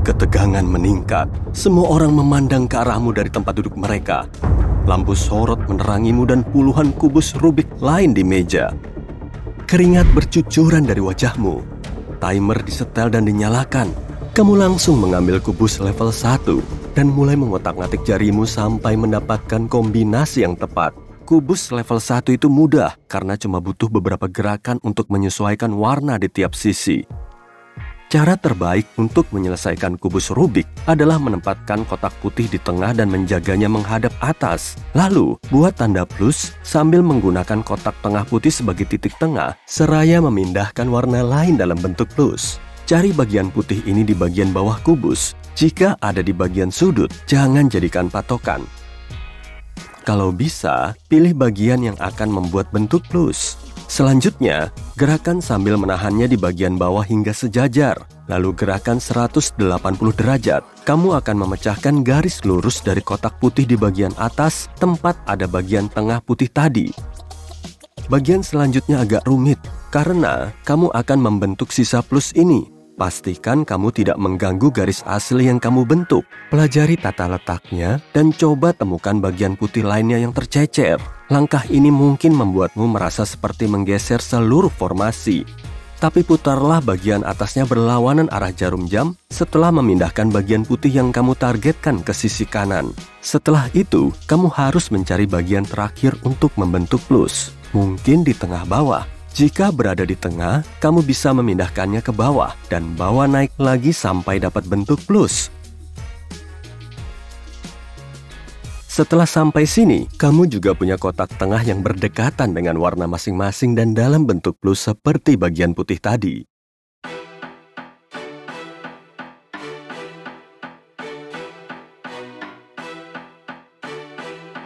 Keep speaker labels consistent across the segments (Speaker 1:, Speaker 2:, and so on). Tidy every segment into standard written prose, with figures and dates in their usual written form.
Speaker 1: Ketegangan meningkat. Semua orang memandang ke arahmu dari tempat duduk mereka. Lampu sorot menerangimu dan puluhan kubus Rubik lain di meja. Keringat bercucuran dari wajahmu. Timer disetel dan dinyalakan. Kamu langsung mengambil kubus level 1 dan mulai mengotak-ngatik jarimu sampai mendapatkan kombinasi yang tepat. Kubus level 1 itu mudah karena cuma butuh beberapa gerakan untuk menyesuaikan warna di tiap sisi. Cara terbaik untuk menyelesaikan kubus Rubik adalah menempatkan kotak putih di tengah dan menjaganya menghadap atas. Lalu, buat tanda plus sambil menggunakan kotak tengah putih sebagai titik tengah, seraya memindahkan warna lain dalam bentuk plus. Cari bagian putih ini di bagian bawah kubus. Jika ada di bagian sudut, jangan jadikan patokan. Kalau bisa, pilih bagian yang akan membuat bentuk plus. Selanjutnya, gerakan sambil menahannya di bagian bawah hingga sejajar. Lalu gerakan 180 derajat. Kamu akan memecahkan garis lurus dari kotak putih di bagian atas tempat ada bagian tengah putih tadi. Bagian selanjutnya agak rumit karena kamu akan membentuk sisa plus ini. Pastikan kamu tidak mengganggu garis asli yang kamu bentuk. Pelajari tata letaknya dan coba temukan bagian putih lainnya yang tercecer. Langkah ini mungkin membuatmu merasa seperti menggeser seluruh formasi. Tapi putarlah bagian atasnya berlawanan arah jarum jam setelah memindahkan bagian putih yang kamu targetkan ke sisi kanan. Setelah itu, kamu harus mencari bagian terakhir untuk membentuk plus. Mungkin di tengah bawah. Jika berada di tengah, kamu bisa memindahkannya ke bawah dan bawa naik lagi sampai dapat bentuk plus. Setelah sampai sini, kamu juga punya kotak tengah yang berdekatan dengan warna masing-masing dan dalam bentuk plus seperti bagian putih tadi.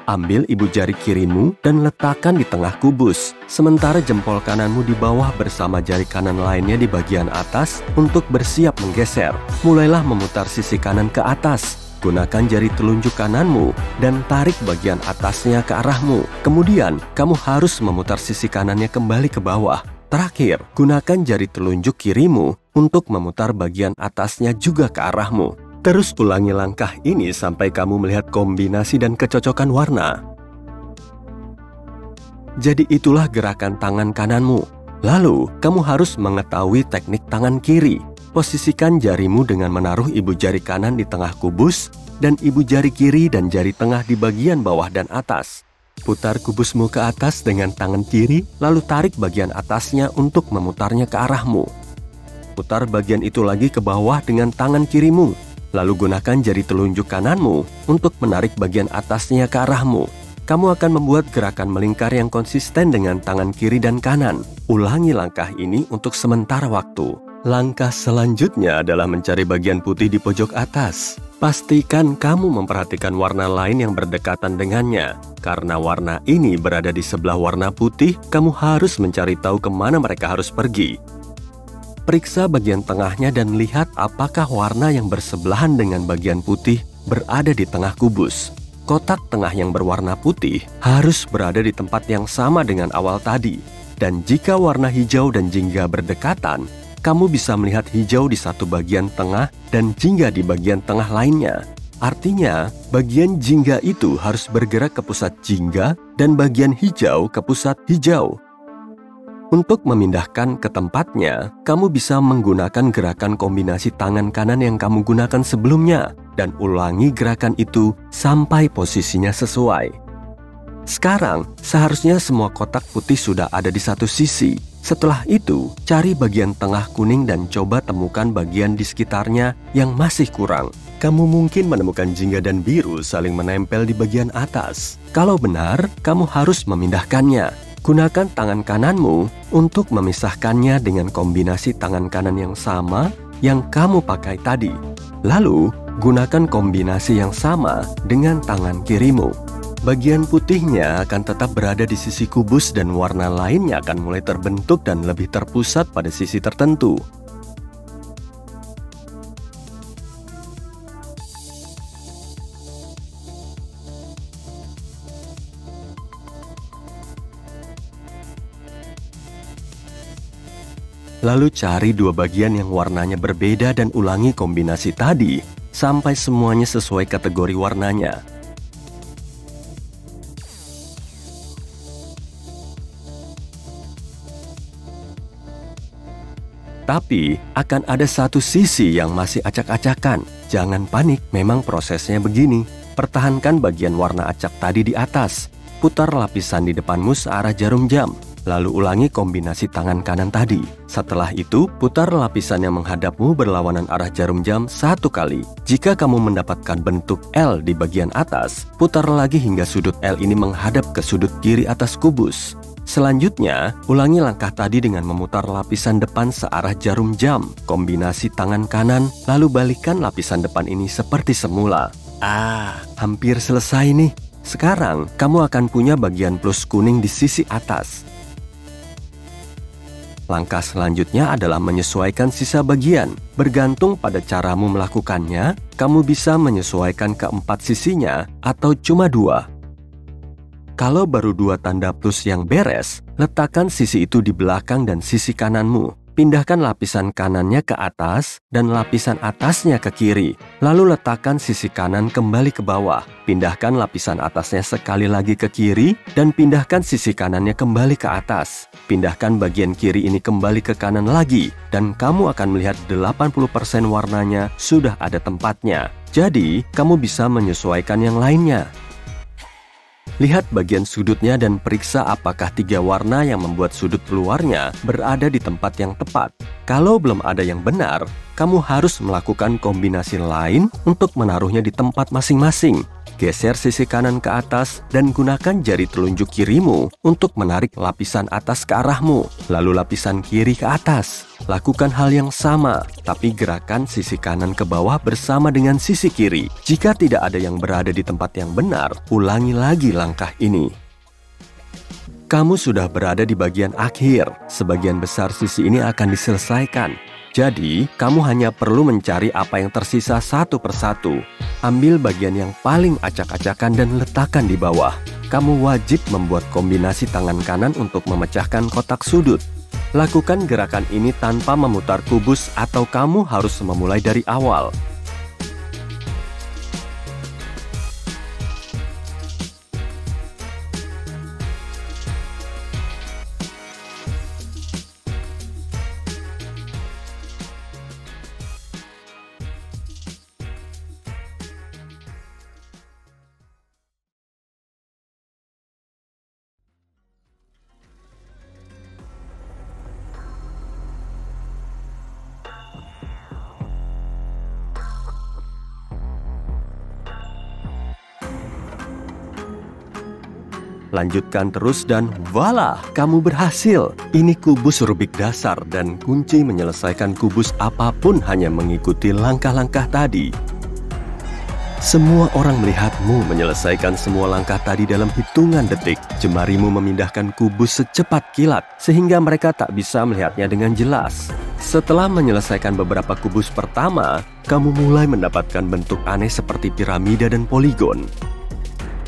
Speaker 1: Ambil ibu jari kirimu dan letakkan di tengah kubus, sementara jempol kananmu di bawah bersama jari kanan lainnya di bagian atas untuk bersiap menggeser. Mulailah memutar sisi kanan ke atas. Gunakan jari telunjuk kananmu dan tarik bagian atasnya ke arahmu. Kemudian, kamu harus memutar sisi kanannya kembali ke bawah. Terakhir, gunakan jari telunjuk kirimu untuk memutar bagian atasnya juga ke arahmu. Terus ulangi langkah ini sampai kamu melihat kombinasi dan kecocokan warna. Jadi itulah gerakan tangan kananmu. Lalu, kamu harus mengetahui teknik tangan kiri. Posisikan jarimu dengan menaruh ibu jari kanan di tengah kubus dan ibu jari kiri dan jari tengah di bagian bawah dan atas. Putar kubusmu ke atas dengan tangan kiri, lalu tarik bagian atasnya untuk memutarnya ke arahmu. Putar bagian itu lagi ke bawah dengan tangan kirimu. Lalu gunakan jari telunjuk kananmu untuk menarik bagian atasnya ke arahmu. Kamu akan membuat gerakan melingkar yang konsisten dengan tangan kiri dan kanan. Ulangi langkah ini untuk sementara waktu. Langkah selanjutnya adalah mencari bagian putih di pojok atas. Pastikan kamu memperhatikan warna lain yang berdekatan dengannya. Karena warna ini berada di sebelah warna putih, kamu harus mencari tahu kemana mereka harus pergi. Periksa bagian tengahnya dan lihat apakah warna yang bersebelahan dengan bagian putih berada di tengah kubus. Kotak tengah yang berwarna putih harus berada di tempat yang sama dengan awal tadi. Dan jika warna hijau dan jingga berdekatan, kamu bisa melihat hijau di satu bagian tengah dan jingga di bagian tengah lainnya. Artinya, bagian jingga itu harus bergerak ke pusat jingga dan bagian hijau ke pusat hijau. Untuk memindahkan ke tempatnya, kamu bisa menggunakan gerakan kombinasi tangan kanan yang kamu gunakan sebelumnya dan ulangi gerakan itu sampai posisinya sesuai. Sekarang, seharusnya semua kotak putih sudah ada di satu sisi. Setelah itu, cari bagian tengah kuning dan coba temukan bagian di sekitarnya yang masih kurang. Kamu mungkin menemukan jingga dan biru saling menempel di bagian atas. Kalau benar, kamu harus memindahkannya. Gunakan tangan kananmu untuk memisahkannya dengan kombinasi tangan kanan yang sama yang kamu pakai tadi. Lalu, gunakan kombinasi yang sama dengan tangan kirimu. Bagian putihnya akan tetap berada di sisi kubus dan warna lainnya akan mulai terbentuk dan lebih terpusat pada sisi tertentu. Lalu cari dua bagian yang warnanya berbeda dan ulangi kombinasi tadi sampai semuanya sesuai kategori warnanya. Tapi, akan ada satu sisi yang masih acak-acakan. Jangan panik, memang prosesnya begini. Pertahankan bagian warna acak tadi di atas. Putar lapisan di depanmu searah jarum jam. Lalu ulangi kombinasi tangan kanan tadi. Setelah itu, putar lapisan yang menghadapmu berlawanan arah jarum jam 1 kali. Jika kamu mendapatkan bentuk L di bagian atas, putar lagi hingga sudut L ini menghadap ke sudut kiri atas kubus. Selanjutnya, ulangi langkah tadi dengan memutar lapisan depan searah jarum jam, kombinasi tangan kanan, lalu balikkan lapisan depan ini seperti semula. Hampir selesai nih. Sekarang, kamu akan punya bagian plus kuning di sisi atas. Langkah selanjutnya adalah menyesuaikan sisa bagian. Bergantung pada caramu melakukannya, kamu bisa menyesuaikan keempat sisinya atau cuma 2. Kalau baru 2 tanda plus yang beres, letakkan sisi itu di belakang dan sisi kananmu. Pindahkan lapisan kanannya ke atas dan lapisan atasnya ke kiri. Lalu letakkan sisi kanan kembali ke bawah. Pindahkan lapisan atasnya sekali lagi ke kiri dan pindahkan sisi kanannya kembali ke atas. Pindahkan bagian kiri ini kembali ke kanan lagi dan kamu akan melihat 80% warnanya sudah ada tempatnya. Jadi, kamu bisa menyesuaikan yang lainnya. Lihat bagian sudutnya dan periksa apakah 3 warna yang membuat sudut luarnya berada di tempat yang tepat. Kalau belum ada yang benar, kamu harus melakukan kombinasi lain untuk menaruhnya di tempat masing-masing. Geser sisi kanan ke atas dan gunakan jari telunjuk kirimu untuk menarik lapisan atas ke arahmu, lalu lapisan kiri ke atas. Lakukan hal yang sama, tapi gerakan sisi kanan ke bawah bersama dengan sisi kiri. Jika tidak ada yang berada di tempat yang benar, ulangi lagi langkah ini. Kamu sudah berada di bagian akhir. Sebagian besar sisi ini akan diselesaikan. Jadi, kamu hanya perlu mencari apa yang tersisa satu persatu. Ambil bagian yang paling acak-acakan dan letakkan di bawah. Kamu wajib membuat kombinasi tangan kanan untuk memecahkan kotak sudut. Lakukan gerakan ini tanpa memutar kubus atau kamu harus memulai dari awal. Lanjutkan terus dan voila, kamu berhasil. Ini kubus Rubik dasar dan kunci menyelesaikan kubus apapun hanya mengikuti langkah-langkah tadi. Semua orang melihatmu menyelesaikan semua langkah tadi dalam hitungan detik. Jemarimu memindahkan kubus secepat kilat sehingga mereka tak bisa melihatnya dengan jelas. Setelah menyelesaikan beberapa kubus pertama, kamu mulai mendapatkan bentuk aneh seperti piramida dan poligon.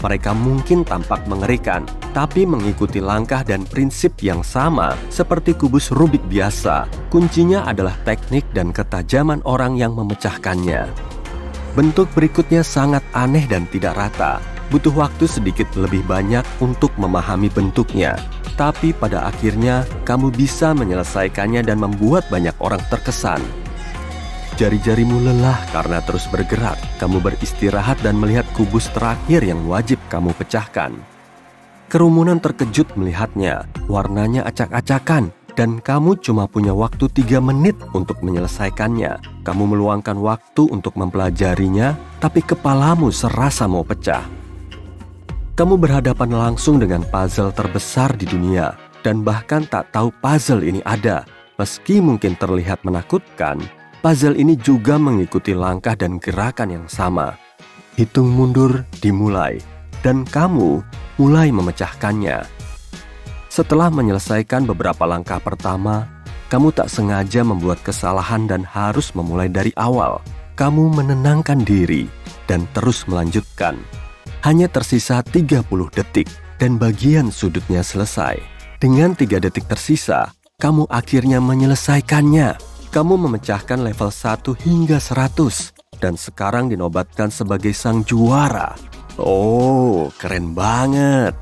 Speaker 1: Mereka mungkin tampak mengerikan, tapi mengikuti langkah dan prinsip yang sama seperti kubus Rubik biasa. Kuncinya adalah teknik dan ketajaman orang yang memecahkannya. Bentuk berikutnya sangat aneh dan tidak rata. Butuh waktu sedikit lebih banyak untuk memahami bentuknya. Tapi pada akhirnya, kamu bisa menyelesaikannya dan membuat banyak orang terkesan. Jari-jarimu lelah karena terus bergerak. Kamu beristirahat dan melihat kubus terakhir yang wajib kamu pecahkan. Kerumunan terkejut melihatnya. Warnanya acak-acakan dan kamu cuma punya waktu 3 menit untuk menyelesaikannya. Kamu meluangkan waktu untuk mempelajarinya, tapi kepalamu serasa mau pecah. Kamu berhadapan langsung dengan puzzle terbesar di dunia dan bahkan tak tahu puzzle ini ada. Meski mungkin terlihat menakutkan, puzzle ini juga mengikuti langkah dan gerakan yang sama. Hitung mundur dimulai, dan kamu mulai memecahkannya. Setelah menyelesaikan beberapa langkah pertama, kamu tak sengaja membuat kesalahan dan harus memulai dari awal. Kamu menenangkan diri dan terus melanjutkan. Hanya tersisa 30 detik dan bagian sudutnya selesai. Dengan 3 detik tersisa, kamu akhirnya menyelesaikannya. Kamu memecahkan level 1 hingga 100 dan sekarang dinobatkan sebagai sang juara. Oh, keren banget.